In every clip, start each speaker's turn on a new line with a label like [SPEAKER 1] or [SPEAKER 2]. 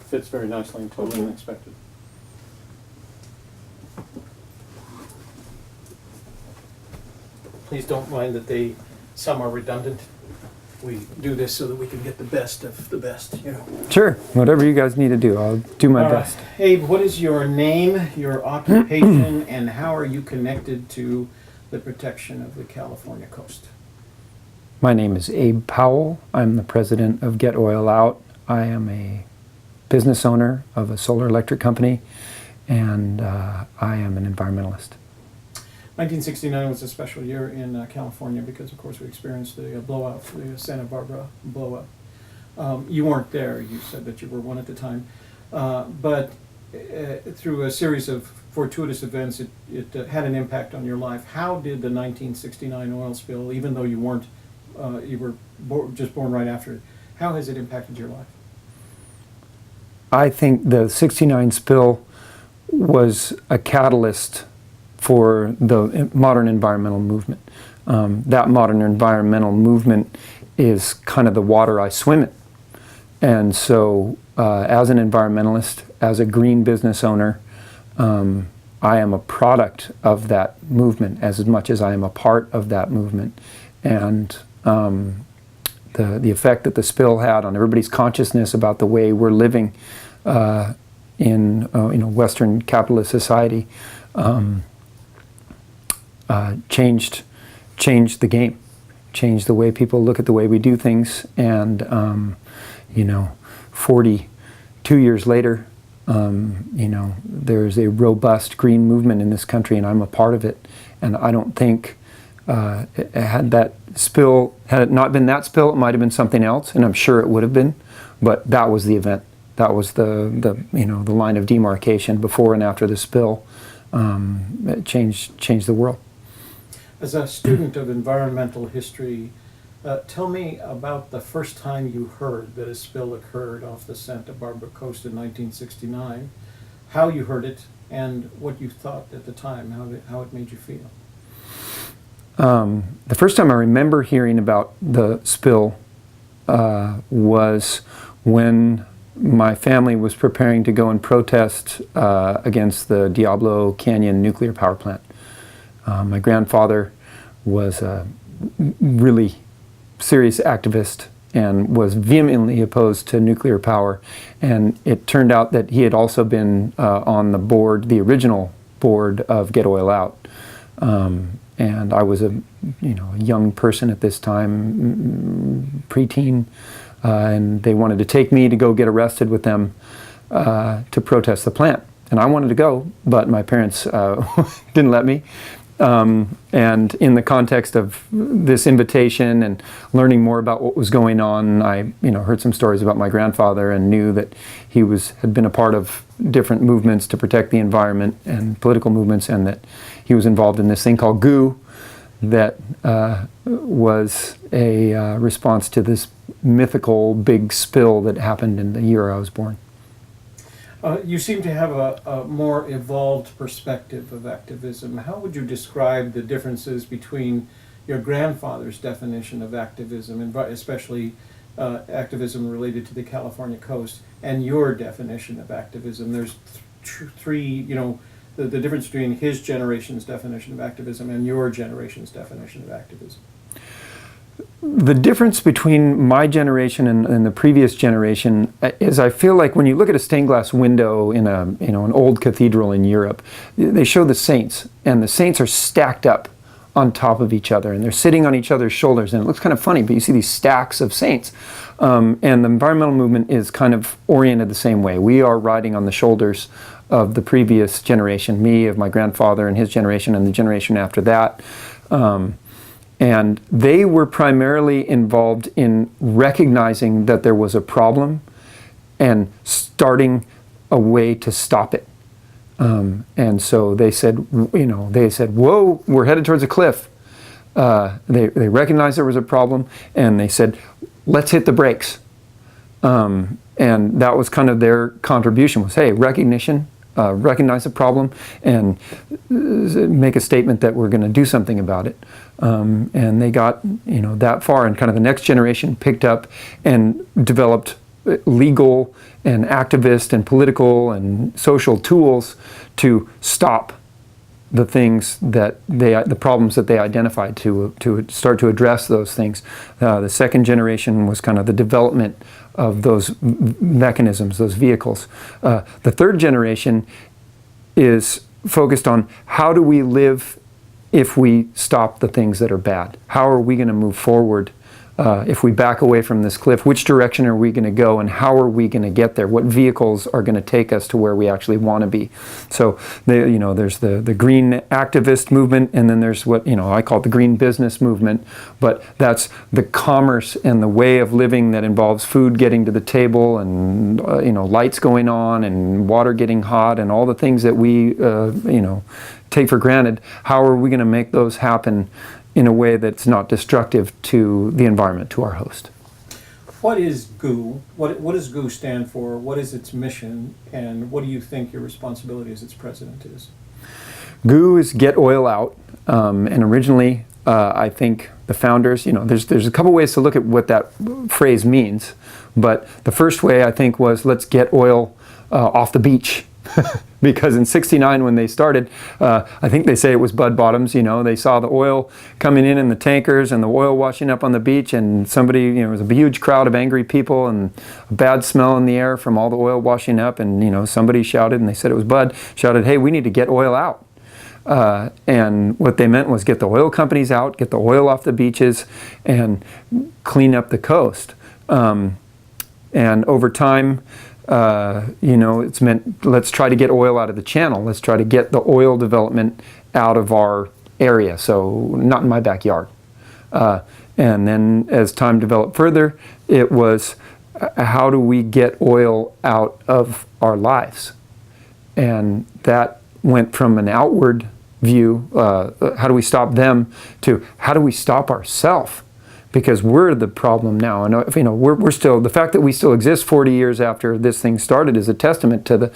[SPEAKER 1] fits very nicely and totally unexpected. Please don't mind that some are redundant. We do this so that we can get the best of the best, you know.
[SPEAKER 2] Sure, whatever you guys need to do, I'll do my best.
[SPEAKER 1] Abe, what is your name, your occupation, and how are you connected to the protection of the California coast?
[SPEAKER 2] My name is Abe Powell. I'm the president of Get Oil Out. I am a business owner of a solar electric company, and I am an environmentalist.
[SPEAKER 1] 1969 was a special year in California because, of course, we experienced the blowout, the Santa Barbara blowout. You weren't there. You said that you were one at the time. But through a series of fortuitous events, it had an impact on your life. How did the 1969 oil spill, even though you weren't, you were just born right after it, how has it impacted your life?
[SPEAKER 2] I think the 69 spill was a catalyst for the modern environmental movement. That modern environmental movement is kind of the water I swim in. And so as an environmentalist, as a green business owner, I am a product of that movement as much as I am a part of that movement. And the effect that the spill had on everybody's consciousness about the way we're living in Western capitalist society changed the game, changed the way people look at the way we do things. And 42 years later, there's a robust green movement in this country, and I'm a part of it. And I don't think had it not been that spill, it might have been something else, and I'm sure it would have been. But that was the event. That was the line of demarcation before and after the spill. It changed the world.
[SPEAKER 1] As a student of environmental history, tell me about the first time you heard that a spill occurred off the Santa Barbara coast in 1969, how you heard it, and what you thought at the time, how it made you feel.
[SPEAKER 2] The first time I remember hearing about the spill was when my family was preparing to go and protest against the Diablo Canyon nuclear power plant. My grandfather was a really serious activist and was vehemently opposed to nuclear power. And it turned out that he had also been on the board, the original board of Get Oil Out. And I was a young person at this time, preteen, and they wanted to take me to go get arrested with them to protest the plant. And I wanted to go, but my parents didn't let me. And in the context of this invitation and learning more about what was going on, I heard some stories about my grandfather and knew that he had been a part of different movements to protect the environment and political movements, and that he was involved in this thing called GOO that was a response to this mythical big spill that happened in the year I was born.
[SPEAKER 1] You seem to have a more evolved perspective of activism. How would you describe the differences between your grandfather's definition of activism, and especially activism related to the California coast, and your definition of activism? There's three, the difference between his generation's definition of activism and your generation's definition of activism.
[SPEAKER 2] The difference between my generation and the previous generation is, I feel like when you look at a stained glass window in an old cathedral in Europe, they show the saints, and the saints are stacked up on top of each other, and they're sitting on each other's shoulders, and it looks kind of funny, but you see these stacks of saints. And the environmental movement is kind of oriented the same way. We are riding on the shoulders of the previous generation, me, of my grandfather and his generation, and the generation after that. And they were primarily involved in recognizing that there was a problem and starting a way to stop it. And so they said, whoa, we're headed towards a cliff. They recognized there was a problem, and they said, let's hit the brakes. And that was kind of their contribution, was, hey, recognition, recognize the problem, and make a statement that we're going to do something about it. And they got that far, and kind of the next generation picked up and developed legal and activist and political and social tools to stop the things that the problems that they identified, to start to address those things. The second generation was kind of the development of those mechanisms, those vehicles. The third generation is focused on how do we live if we stop the things that are bad? How are we going to move forward if we back away from this cliff? Which direction are we going to go, and how are we going to get there? What vehicles are going to take us to where we actually want to be? So, there's the green activist movement, and then there's what I call the green business movement. But that's the commerce and the way of living that involves food getting to the table, and lights going on, and water getting hot, and all the things that we take for granted. How are we going to make those happen in a way that's not destructive to the environment, to our host?
[SPEAKER 1] What is GOO? What does GOO stand for? What is its mission? And what do you think your responsibility as its president is?
[SPEAKER 2] GOO is Get Oil Out. And originally, I think the founders, there's a couple ways to look at what that phrase means. But the first way, I think, was let's get oil off the beach. Because in '69 when they started, I think they say it was Bud Bottoms, they saw the oil coming in the tankers and the oil washing up on the beach, and somebody, it was a huge crowd of angry people and a bad smell in the air from all the oil washing up, and somebody shouted, and they said it was Bud, shouted, hey, we need to get oil out. And what they meant was get the oil companies out, get the oil off the beaches, and clean up the coast. And over time, it's meant let's try to get oil out of the channel. Let's try to get the oil development out of our area, so not in my backyard. And then as time developed further, it was how do we get oil out of our lives? And that went from an outward view, how do we stop them, to how do we stop ourselves? Because we're the problem now, and we're still, the fact that we still exist 40 years after this thing started is a testament to the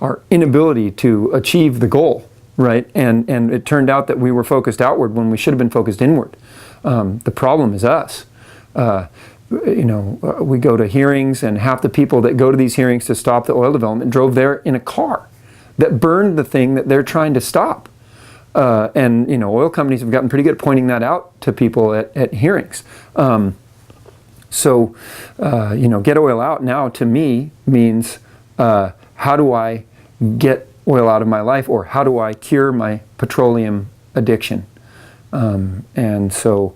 [SPEAKER 2] our inability to achieve the goal, right? And it turned out that we were focused outward when we should have been focused inward. The problem is us. We go to hearings, and half the people that go to these hearings to stop the oil development drove there in a car that burned the thing that they're trying to stop. And oil companies have gotten pretty good at pointing that out to people at hearings. So get oil out now to me means how do I get oil out of my life, or how do I cure my petroleum addiction? And so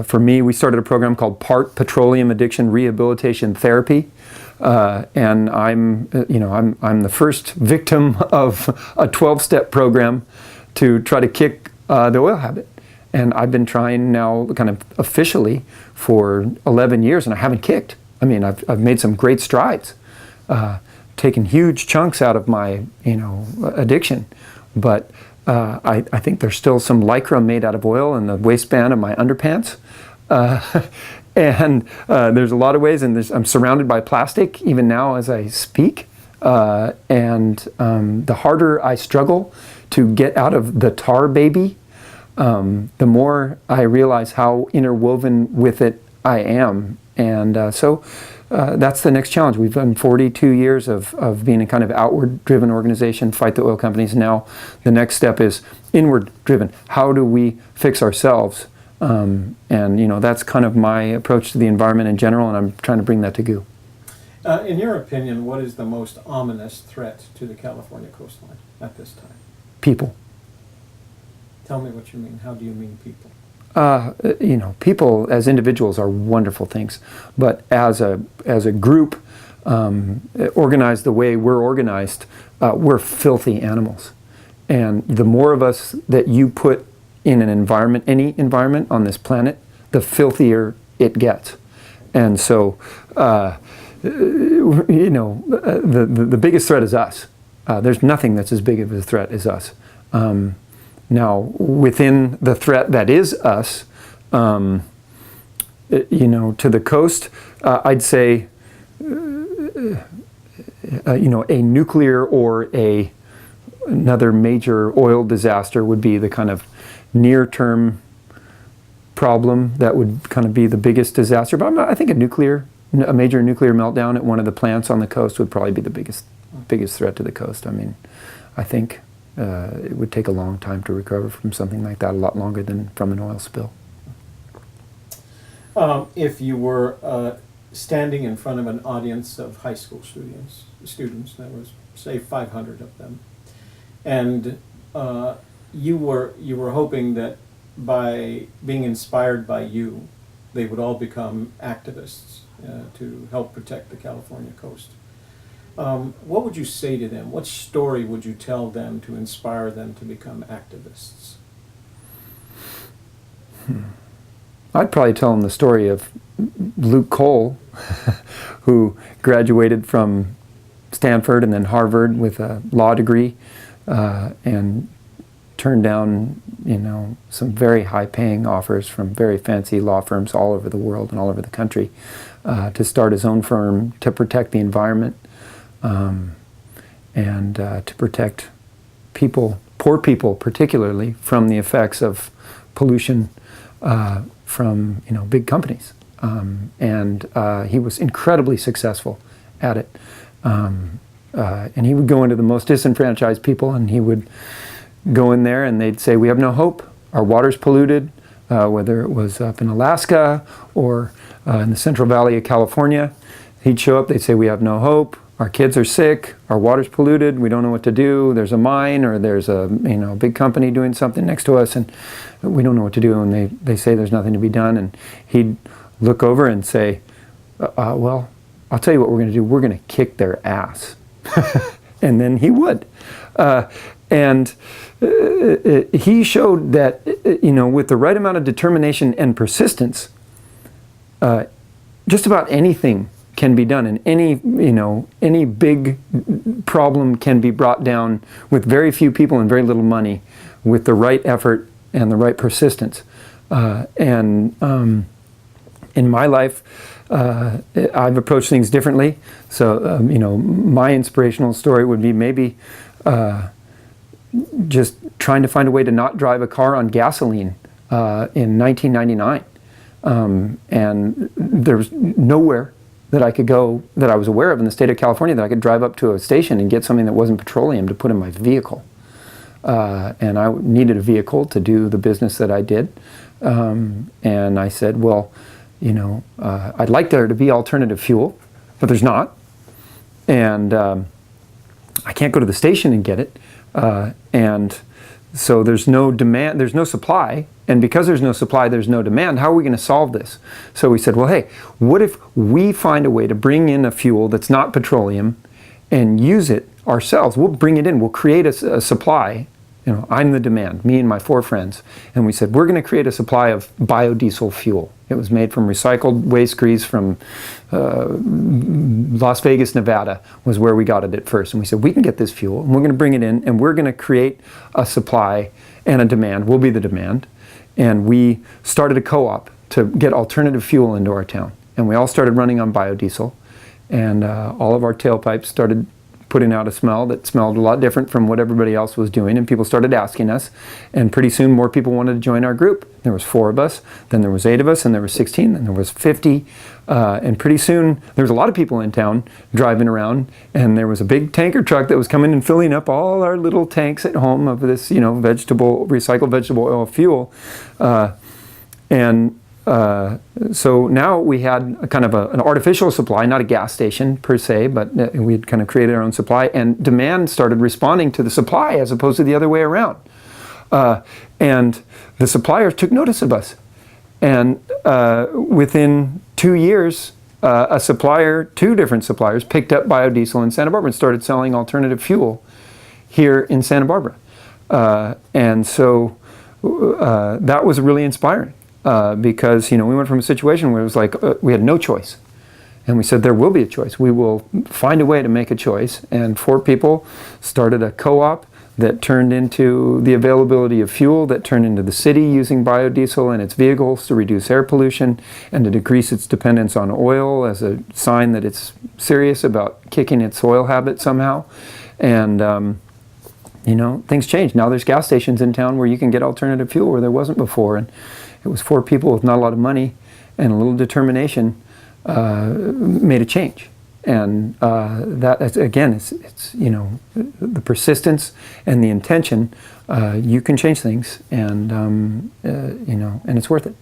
[SPEAKER 2] for me, we started a program called PART, Petroleum Addiction Rehabilitation Therapy. And I'm the first victim of a 12-step program to try to kick the oil habit. And I've been trying now kind of officially for 11 years, and I haven't kicked. I mean, I've made some great strides, taken huge chunks out of my, addiction. But I think there's still some Lycra made out of oil in the waistband of my underpants. And there's a lot of ways, and I'm surrounded by plastic even now as I speak. And the harder I struggle to get out of the tar baby, the more I realize how interwoven with it I am. And so that's the next challenge. We've done 42 years of being a kind of outward-driven organization, fight the oil companies. Now the next step is inward-driven. How do we fix ourselves? And that's kind of my approach to the environment in general, and I'm trying to bring that to GOO.
[SPEAKER 1] In your opinion, what is the most ominous threat to the California coastline at this time?
[SPEAKER 2] People.
[SPEAKER 1] Tell me what you mean. How do you mean people?
[SPEAKER 2] People as individuals are wonderful things, but as a group, organized the way we're organized, we're filthy animals. And the more of us that you put in an environment, any environment on this planet, the filthier it gets. And so, the biggest threat is us. There's nothing that's as big of a threat as us. Now, within the threat that is us, to the coast, I'd say, a nuclear or another major oil disaster would be the kind of near-term problem that would kind of be the biggest disaster. But I think a nuclear a major nuclear meltdown at one of the plants on the coast would probably be the biggest threat to the coast. I mean, I think it would take a long time to recover from something like that, a lot longer than from an oil spill.
[SPEAKER 1] If you were standing in front of an audience of high school students, there was, say, 500 of them, and you were hoping that by being inspired by you, they would all become activists to help protect the California coast. What would you say to them? What story would you tell them to inspire them to become activists?
[SPEAKER 2] I'd probably tell them the story of Luke Cole, who graduated from Stanford and then Harvard with a law degree, and turned down, some very high-paying offers from very fancy law firms all over the world and all over the country to start his own firm to protect the environment and to protect people, poor people particularly, from the effects of pollution from big companies. And he was incredibly successful at it. And he would go into the most disenfranchised people, and he would go in there and they'd say, we have no hope. Our water's polluted, whether it was up in Alaska or in the Central Valley of California. He'd show up, they'd say, we have no hope. Our kids are sick, our water's polluted, we don't know what to do. There's a mine or there's a big company doing something next to us and we don't know what to do. And they say there's nothing to be done. And he'd look over and say, well, I'll tell you what we're going to do. We're going to kick their ass. And then he would. And he showed that, with the right amount of determination and persistence, just about anything can be done, and any big problem can be brought down with very few people and very little money, with the right effort and the right persistence. In my life, I've approached things differently. So, my inspirational story would be maybe just trying to find a way to not drive a car on gasoline in 1999. And there's nowhere that I could go, that I was aware of in the state of California, that I could drive up to a station and get something that wasn't petroleum to put in my vehicle. And I needed a vehicle to do the business that I did. And I said, well, I'd like there to be alternative fuel, but there's not. And I can't go to the station and get it. And so there's no demand, there's no supply. And because there's no supply, there's no demand. How are we going to solve this? So we said, well, hey, what if we find a way to bring in a fuel that's not petroleum and use it ourselves? We'll bring it in. We'll create a supply. I'm the demand, me and my 4 friends. And we said, we're going to create a supply of biodiesel fuel. It was made from recycled waste grease from Las Vegas, Nevada, was where we got it at first. And we said, we can get this fuel, and we're going to bring it in, and we're going to create a supply and a demand. We'll be the demand. And we started a co-op to get alternative fuel into our town. And we all started running on biodiesel. And all of our tailpipes started putting out a smell that smelled a lot different from what everybody else was doing. And people started asking us. And pretty soon more people wanted to join our group. There was 4 of us, then there was 8 of us, and there was 16, and there was 50. And pretty soon there was a lot of people in town driving around. And there was a big tanker truck that was coming and filling up all our little tanks at home of this, recycled vegetable oil fuel. So now we had a kind of an artificial supply, not a gas station per se, but we had kind of created our own supply, and demand started responding to the supply as opposed to the other way around. And the suppliers took notice of us. And within 2 years, 2 different suppliers picked up biodiesel in Santa Barbara and started selling alternative fuel here in Santa Barbara. And so that was really inspiring. Because we went from a situation where it was like we had no choice, and we said there will be a choice. We will find a way to make a choice. And 4 people started a co-op that turned into the availability of fuel, that turned into the city using biodiesel in its vehicles to reduce air pollution and to decrease its dependence on oil as a sign that it's serious about kicking its oil habit somehow. And things changed. Now there's gas stations in town where you can get alternative fuel where there wasn't before. And it was 4 people with not a lot of money and a little determination made a change. And again, it's you know, the persistence and the intention. You can change things, and you know, and it's worth it.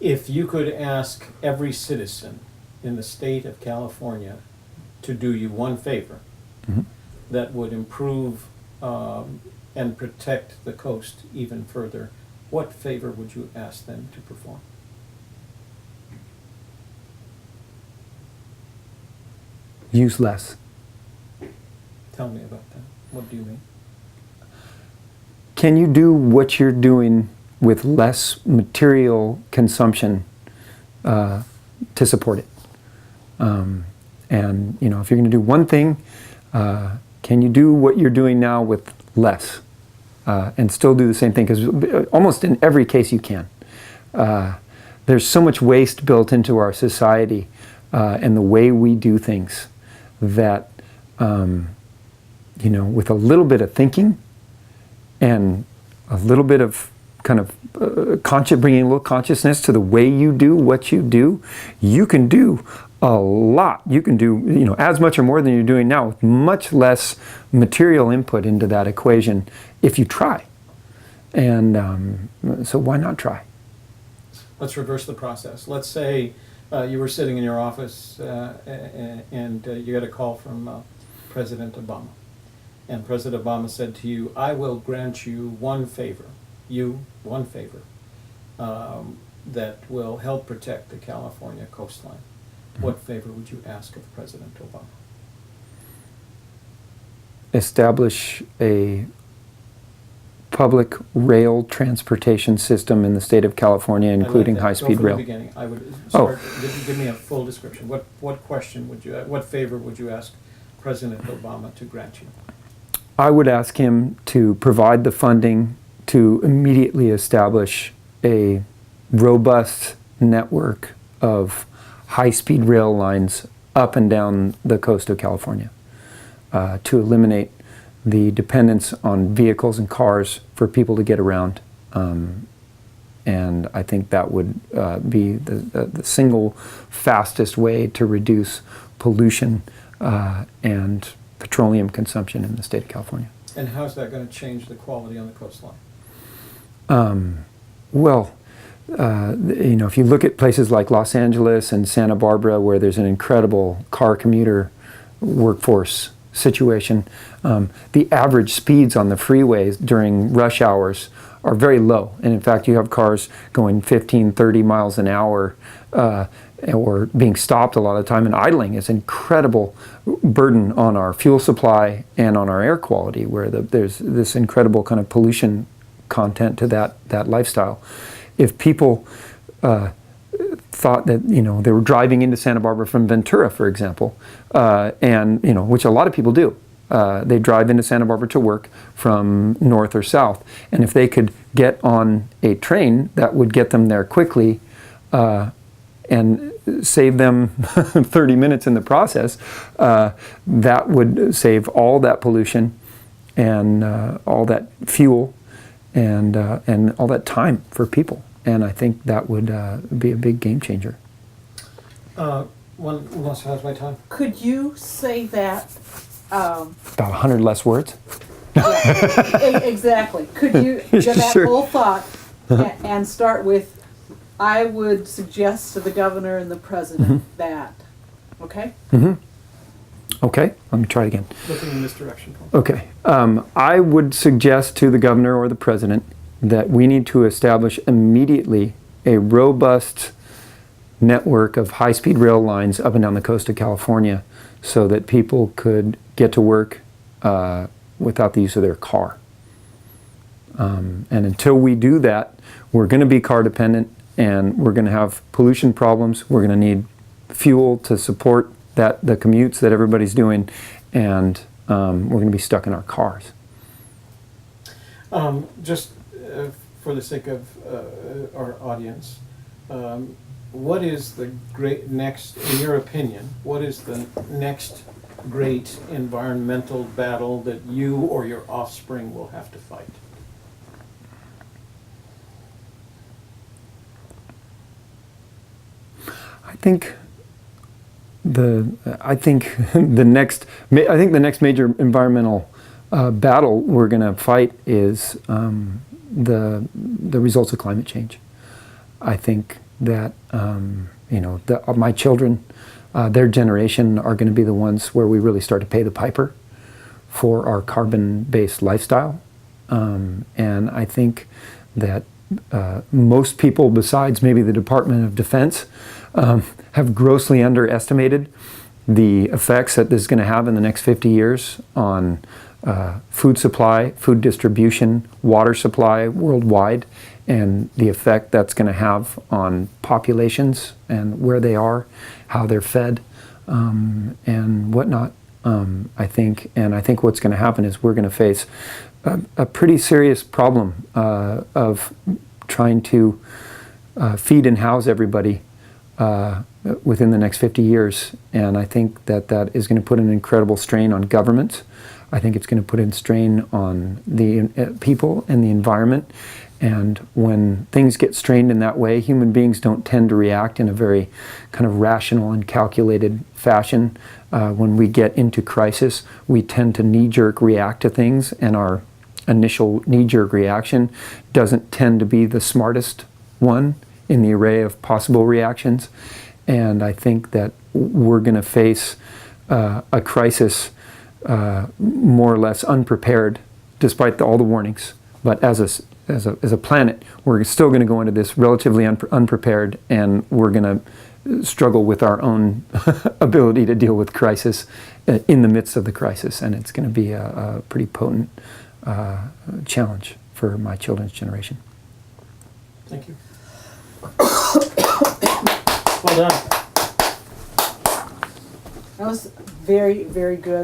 [SPEAKER 1] If you could ask every citizen in the state of California to do you one favor that would improve and protect the coast even further, what favor would you ask them to perform?
[SPEAKER 2] Use less.
[SPEAKER 1] Tell me about that. What do you mean?
[SPEAKER 2] Can you do what you're doing with less material consumption to support it? And you know, if you're going to do one thing, can you do what you're doing now with less and still do the same thing? Because almost in every case you can. There's so much waste built into our society and the way we do things that you know, with a little bit of thinking and a little bit of kind of bringing a little consciousness to the way you do what you do, you can do a lot. You can do, you know, as much or more than you're doing now with much less material input into that equation if you try. And so why not try?
[SPEAKER 1] Let's reverse the process. Let's say you were sitting in your office and you got a call from President Obama. And President Obama said to you, I will grant you one favor, that will help protect the California coastline. What favor would you ask of President Obama?
[SPEAKER 2] Establish a public rail transportation system in the state of California, including high-speed rail.
[SPEAKER 1] Go from the beginning. I would start. Give me a full description. What question would you? What favor would you ask President Obama to grant you?
[SPEAKER 2] I would ask him to provide the funding to immediately establish a robust network of high-speed rail lines up and down the coast of California to eliminate the dependence on vehicles and cars for people to get around. And I think that would be the single fastest way to reduce pollution and petroleum consumption in the state of California.
[SPEAKER 1] And how's that going to change the quality on the coastline?
[SPEAKER 2] Well, you know, if you look at places like Los Angeles and Santa Barbara, where there's an incredible car commuter workforce situation, the average speeds on the freeways during rush hours are very low. And in fact, you have cars going 15, 30 miles an hour or being stopped a lot of the time, and idling is an incredible burden on our fuel supply and on our air quality, where there's this incredible kind of pollution content to that lifestyle. If people thought that, you know, they were driving into Santa Barbara from Ventura, for example, and, you know, which a lot of people do, they drive into Santa Barbara to work from north or south, and if they could get on a train that would get them there quickly and save them 30 minutes in the process, that would save all that pollution and all that fuel and all that time for people. And I think that would be a big game changer.
[SPEAKER 1] One last, how's my time?
[SPEAKER 3] Could you say that?
[SPEAKER 2] About 100 less words?
[SPEAKER 3] Exactly. Could you get that
[SPEAKER 2] Sure.
[SPEAKER 3] whole thought and start with, I would suggest to the governor and the president that, okay?
[SPEAKER 2] Okay, let me try it again.
[SPEAKER 1] Looking in this direction, Paul.
[SPEAKER 2] Okay, I would suggest to the governor or the president that we need to establish immediately a robust network of high-speed rail lines up and down the coast of California so that people could get to work without the use of their car. And until we do that, we're going to be car dependent, and we're going to have pollution problems. We're going to need fuel to support the commutes that everybody's doing, and we're going to be stuck in our cars.
[SPEAKER 1] Just for the sake of our audience, what is the great next, in your opinion, what is the next great environmental battle that you or your offspring will have to fight?
[SPEAKER 2] I think I think the next major environmental battle we're going to fight is the results of climate change. I think that my children, their generation, are going to be the ones where we really start to pay the piper for our carbon-based lifestyle, and I think that most people, besides maybe the Department of Defense, have grossly underestimated the effects that this is going to have in the next 50 years on food supply, food distribution, water supply worldwide, and the effect that's going to have on populations and where they are, how they're fed, and whatnot. I think what's going to happen is we're going to face a pretty serious problem of trying to feed and house everybody within the next 50 years. And I think that is going to put an incredible strain on governments. I think it's going to put a strain on the people and the environment. And when things get strained in that way, human beings don't tend to react in a very kind of rational and calculated fashion. When we get into crisis, we tend to knee-jerk react to things, and our initial knee-jerk reaction doesn't tend to be the smartest one in the array of possible reactions. And I think that we're going to face a crisis more or less unprepared, despite all the warnings. But as a planet, we're still going to go into this relatively unprepared, and we're going to struggle with our own ability to deal with crisis in the midst of the crisis. And it's going to be a pretty potent challenge for my children's generation.
[SPEAKER 1] Thank you. Well done.
[SPEAKER 3] That was very, very good.